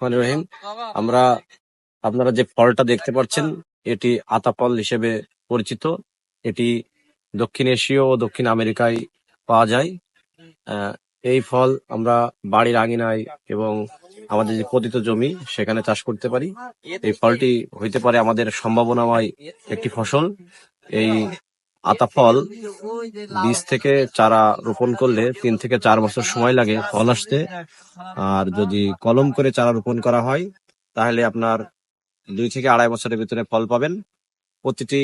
রহমানির রহিম। আমরা আপনারা যে ফলটা দেখতে পাচ্ছেন এটি আতা ফল হিসেবে পরিচিত। এটি দক্ষিণ এশীয় ও দক্ষিণ আমেরিকায় পাওয়া যায়। আহ, এই ফল আমরা বাড়ির আঙিনায় এবং আমাদের যে পতিত জমি সেখানে চাষ করতে পারি। এই ফলটি হইতে পারে আমাদের সম্ভাবনাময় একটি ফসল। এই আতা ফল বীজ থেকে চারা রোপণ করলে 3 থেকে 4 বছর সময় লাগে ফল আসতে। আর যদি কলম করে চারা রোপণ করা হয় তাহলে আপনার 2 থেকে 2.5 বছরের ভিতরে ফল পাবেন। প্রতিটি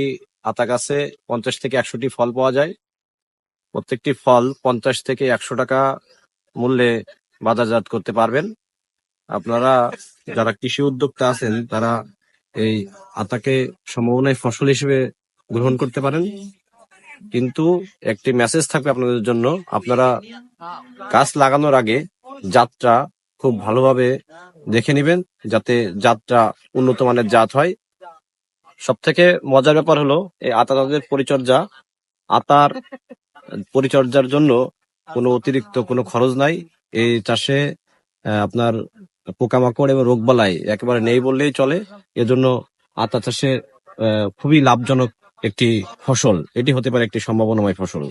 আতা গাছে 50 থেকে 100টি ফল পাওয়া যায়। প্রত্যেকটি ফল 50 থেকে 100 টাকা মূল্যে বাজারজাত করতে পারবেন। আপনারা যারা কৃষি উদ্যোক্তা আছেন তারা এই আতাকে সম্ভাবনায় ফসল হিসেবে গ্রহণ করতে পারেন। কিন্তু একটি মেসেজ থাকবে আপনাদের জন্য, আপনারা গাছ লাগানোর আগে জাতটা খুব ভালোভাবে দেখে নেবেন যাতে জাতটা উন্নত মানের জাত হয়। সব থেকে মজার ব্যাপার হলো এই আতা চাষের পরিচর্যা। আতার পরিচর্যার জন্য কোনো অতিরিক্ত কোনো খরচ নাই। এই চাষে আপনার পোকামাকড় এবং রোগবালাই একেবারে নেই বললেই চলে। এজন্য আতা চাষে খুবই লাভজনক একটি ফসল। এটি হতে পারে একটি সম্ভাবনাময় ফসল।